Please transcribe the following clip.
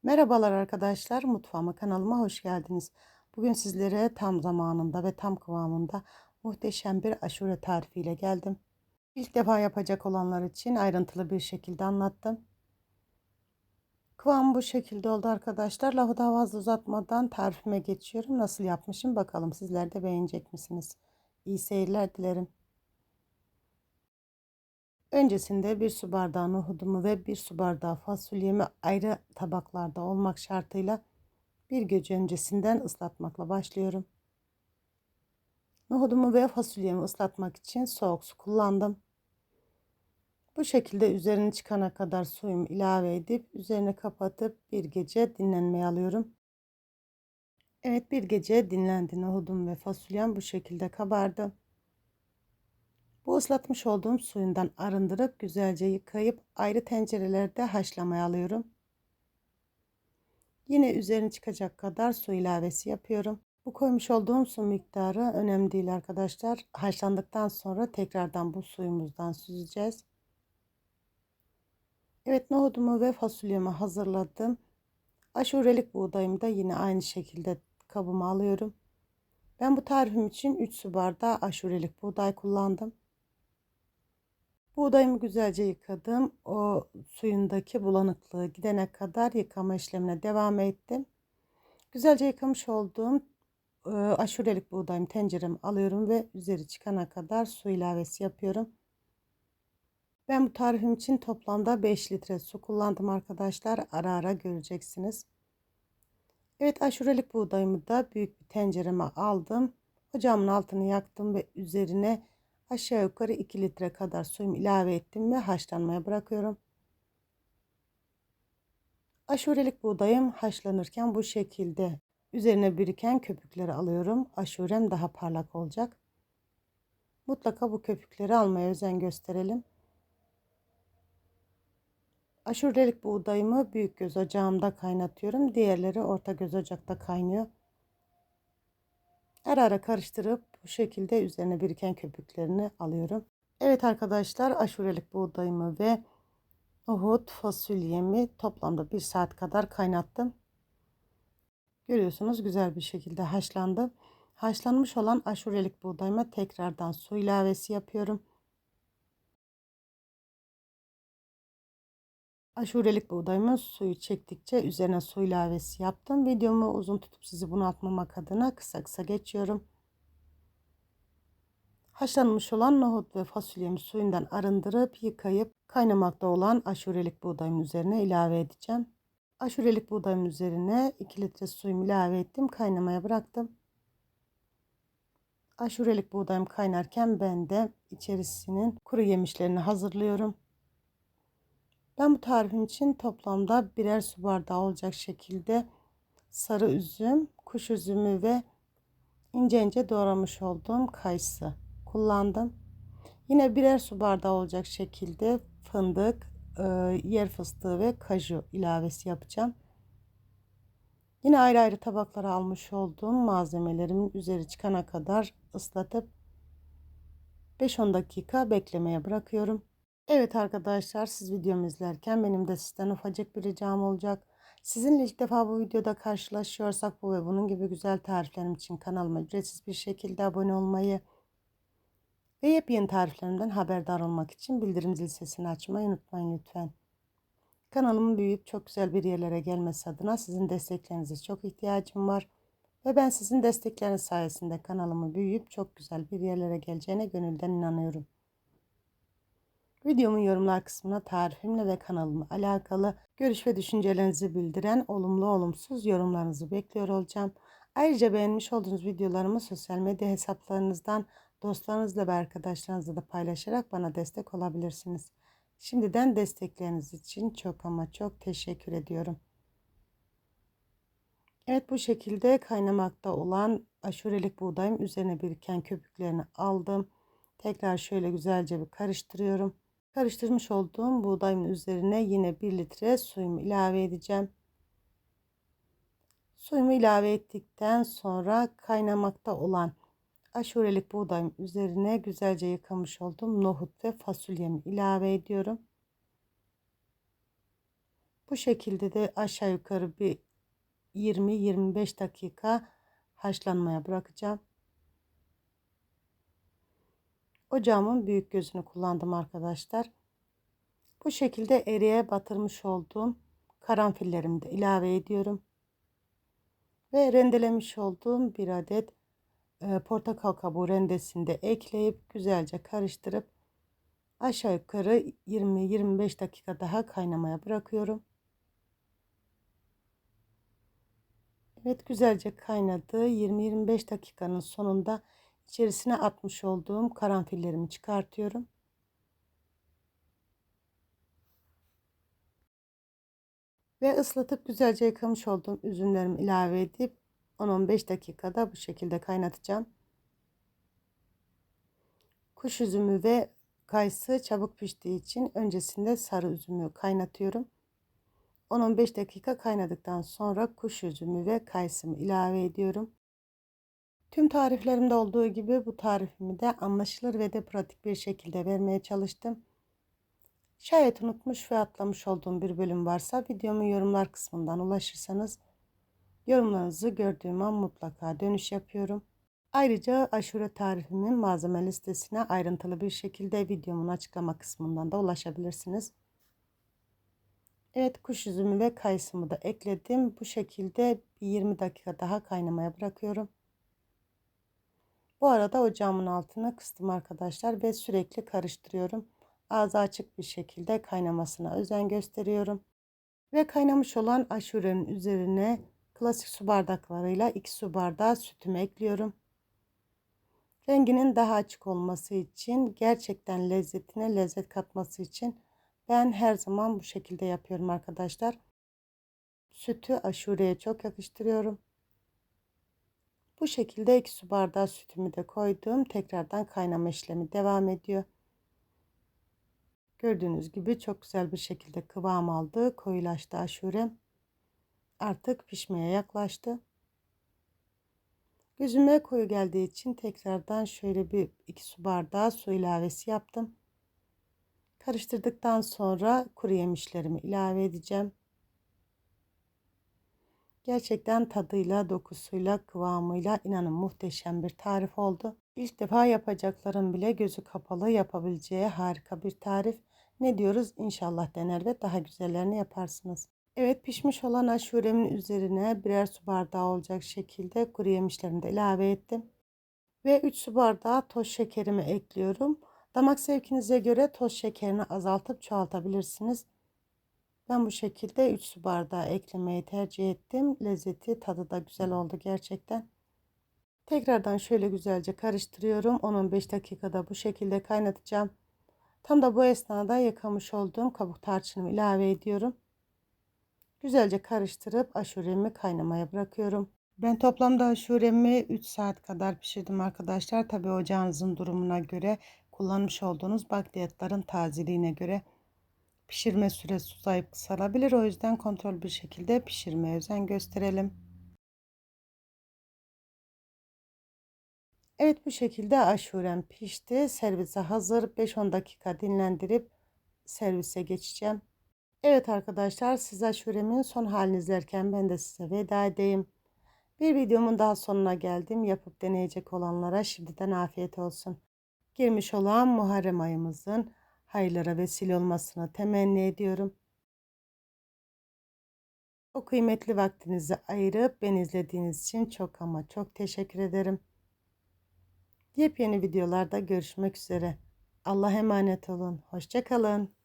Merhabalar arkadaşlar, mutfağıma kanalıma hoş geldiniz. Bugün sizlere tam zamanında ve tam kıvamında muhteşem bir aşure tarifiyle geldim. İlk defa yapacak olanlar için ayrıntılı bir şekilde anlattım. Kıvam bu şekilde oldu arkadaşlar. Lafı daha fazla uzatmadan tarifime geçiyorum. Nasıl yapmışım bakalım, sizler de beğenecek misiniz? İyi seyirler dilerim. Öncesinde bir su bardağı nohudumu ve bir su bardağı fasulyemi ayrı tabaklarda olmak şartıyla bir gece öncesinden ıslatmakla başlıyorum. Nohudumu ve fasulyemi ıslatmak için soğuk su kullandım. Bu şekilde üzerini çıkana kadar suyumu ilave edip üzerine kapatıp bir gece dinlenmeye alıyorum. Evet, bir gece dinlendi, nohudum ve fasulyem bu şekilde kabardı. Bu ıslatmış olduğum suyundan arındırıp güzelce yıkayıp ayrı tencerelerde haşlamaya alıyorum. Yine üzerine çıkacak kadar su ilavesi yapıyorum. Bu koymuş olduğum su miktarı önemli değil arkadaşlar. Haşlandıktan sonra tekrardan bu suyumuzdan süzeceğiz. Evet, nohudumu ve fasulyemi hazırladım. Aşurelik buğdayımı da yine aynı şekilde kabıma alıyorum. Ben bu tarifim için 3 su bardağı aşurelik buğday kullandım. Buğdayımı güzelce yıkadım. O suyundaki bulanıklığı gidene kadar yıkama işlemine devam ettim. Güzelce yıkamış olduğum aşurelik buğdayımı tencereme alıyorum ve üzeri çıkana kadar su ilavesi yapıyorum. Ben bu tarifim için toplamda 5 litre su kullandım arkadaşlar. Ara ara göreceksiniz. Evet, aşurelik buğdayımı da büyük bir tencereme aldım. Ocağımın altını yaktım ve üzerine aşağı yukarı 2 litre kadar suyumu ilave ettim ve haşlanmaya bırakıyorum. Aşurelik buğdayım haşlanırken bu şekilde üzerine biriken köpükleri alıyorum. Aşurem daha parlak olacak. Mutlaka bu köpükleri almaya özen gösterelim. Aşurelik buğdayımı büyük göz ocağımda kaynatıyorum. Diğerleri orta göz ocakta kaynıyor. Ara ara karıştırıp bu şekilde üzerine biriken köpüklerini alıyorum. Evet arkadaşlar, aşurelik buğdayımı ve nohut fasulyemi toplamda 1 saat kadar kaynattım. Görüyorsunuz, güzel bir şekilde haşlandı. Haşlanmış olan aşurelik buğdayıma tekrardan su ilavesi yapıyorum. Aşurelik buğdayımın suyu çektikçe üzerine su ilavesi yaptım. Videomu uzun tutup sizi bunaltmamak adına kısa kısa geçiyorum. Haşlanmış olan nohut ve fasulyemi suyundan arındırıp yıkayıp kaynamakta olan aşurelik buğdayımın üzerine ilave edeceğim. Aşurelik buğdayımın üzerine 2 litre suyumu ilave ettim. Kaynamaya bıraktım. Aşurelik buğdayım kaynarken ben de içerisinin kuru yemişlerini hazırlıyorum. Ben bu tarifim için toplamda birer su bardağı olacak şekilde sarı üzüm, kuş üzümü ve ince ince doğramış olduğum kayısı kullandım. Yine birer su bardağı olacak şekilde fındık, yer fıstığı ve kaju ilavesi yapacağım. Yine ayrı ayrı tabaklara almış olduğum malzemelerimin üzeri çıkana kadar ıslatıp 5-10 dakika beklemeye bırakıyorum. Evet arkadaşlar, siz videomu izlerken benim de sizden ufacık bir ricam olacak. Sizinle ilk defa bu videoda karşılaşıyorsak bu ve bunun gibi güzel tariflerim için kanalıma ücretsiz bir şekilde abone olmayı ve yepyeni tariflerimden haberdar olmak için bildirim zil sesini açmayı unutmayın lütfen. Kanalımın büyüyüp çok güzel bir yerlere gelmesi adına sizin desteklerinize çok ihtiyacım var. Ve ben sizin destekleriniz sayesinde kanalımı büyüyüp çok güzel bir yerlere geleceğine gönülden inanıyorum. Videomun yorumlar kısmına tarifimle ve kanalımla alakalı görüş ve düşüncelerinizi bildiren olumlu olumsuz yorumlarınızı bekliyor olacağım. Ayrıca beğenmiş olduğunuz videolarımı sosyal medya hesaplarınızdan dostlarınızla ve arkadaşlarınızla da paylaşarak bana destek olabilirsiniz. Şimdiden destekleriniz için çok ama çok teşekkür ediyorum. Evet, bu şekilde kaynamakta olan aşurelik buğdayım üzerine biriken köpüklerini aldım. Tekrar şöyle güzelce bir karıştırıyorum. Karıştırmış olduğum buğdayın üzerine yine 1 litre suyumu ilave edeceğim. Suyumu ilave ettikten sonra kaynamakta olan aşurelik buğdayın üzerine güzelce yıkamış olduğum nohut ve fasulyemi ilave ediyorum. Bu şekilde de aşağı yukarı bir 20-25 dakika haşlanmaya bırakacağım. Ocağımın büyük gözünü kullandım arkadaşlar. Bu şekilde eriğe batırmış olduğum karanfillerimi de ilave ediyorum. Ve rendelemiş olduğum bir adet portakal kabuğu rendesini de ekleyip güzelce karıştırıp aşağı yukarı 20-25 dakika daha kaynamaya bırakıyorum. Evet, güzelce kaynadı. 20-25 dakikanın sonunda içerisine atmış olduğum karanfillerimi çıkartıyorum. Ve ıslatıp güzelce yıkamış olduğum üzümlerimi ilave edip 10-15 dakikada bu şekilde kaynatacağım. Kuş üzümü ve kayısı çabuk piştiği için öncesinde sarı üzümü kaynatıyorum. 10-15 dakika kaynadıktan sonra kuş üzümü ve kayısımı ilave ediyorum. Tüm tariflerimde olduğu gibi bu tarifimi de anlaşılır ve de pratik bir şekilde vermeye çalıştım. Şayet unutmuş ve atlamış olduğum bir bölüm varsa videomun yorumlar kısmından ulaşırsanız yorumlarınızı gördüğüm an mutlaka dönüş yapıyorum. Ayrıca aşure tarifimin malzeme listesine ayrıntılı bir şekilde videomun açıklama kısmından da ulaşabilirsiniz. Evet, kuş üzümü ve kayısımı da ekledim. Bu şekilde bir 20 dakika daha kaynamaya bırakıyorum. Bu arada ocağımın altını kıstım arkadaşlar ve sürekli karıştırıyorum. Ağzı açık bir şekilde kaynamasına özen gösteriyorum. Ve kaynamış olan aşurenin üzerine klasik su bardaklarıyla 2 su bardağı sütümü ekliyorum. Renginin daha açık olması için, gerçekten lezzetine lezzet katması için ben her zaman bu şekilde yapıyorum arkadaşlar. Sütü aşureye çok yakıştırıyorum. Bu şekilde 2 su bardağı sütümü de koydum. Tekrardan kaynama işlemi devam ediyor. Gördüğünüz gibi çok güzel bir şekilde kıvam aldı. Koyulaştı aşurem. Artık pişmeye yaklaştı. Gözüme koyu geldiği için tekrardan şöyle bir 2 su bardağı su ilavesi yaptım. Karıştırdıktan sonra kuru yemişlerimi ilave edeceğim. Gerçekten tadıyla, dokusuyla, kıvamıyla inanın muhteşem bir tarif oldu. İlk defa yapacakların bile gözü kapalı yapabileceği harika bir tarif. Ne diyoruz? İnşallah dener ve daha güzellerini yaparsınız. Evet, pişmiş olan aşuremin üzerine birer su bardağı olacak şekilde kuru yemişlerimi de ilave ettim. Ve 3 su bardağı toz şekerimi ekliyorum. Damak zevkinize göre toz şekerini azaltıp çoğaltabilirsiniz. Ben bu şekilde 3 su bardağı eklemeyi tercih ettim. Lezzeti, tadı da güzel oldu gerçekten. Tekrardan şöyle güzelce karıştırıyorum. 10-15 dakikada bu şekilde kaynatacağım. Tam da bu esnada yıkamış olduğum kabuk tarçınımı ilave ediyorum. Güzelce karıştırıp aşuremi kaynamaya bırakıyorum. Ben toplamda aşuremi 3 saat kadar pişirdim arkadaşlar. Tabi ocağınızın durumuna göre, kullanmış olduğunuz bakliyatların tazeliğine göre pişirme süresi uzayıp kısalabilir. O yüzden kontrol bir şekilde pişirmeye özen gösterelim. Evet, bu şekilde aşurem pişti. Servise hazır. 5-10 dakika dinlendirip servise geçeceğim. Evet arkadaşlar, siz aşuremin son halini izlerken ben de size veda edeyim. Bir videomun daha sonuna geldim. Yapıp deneyecek olanlara şimdiden afiyet olsun. Girmiş olan Muharrem ayımızın hayırlara vesile olmasını temenni ediyorum. O kıymetli vaktinizi ayırıp beni izlediğiniz için çok ama çok teşekkür ederim. Yepyeni videolarda görüşmek üzere. Allah'a emanet olun. Hoşça kalın.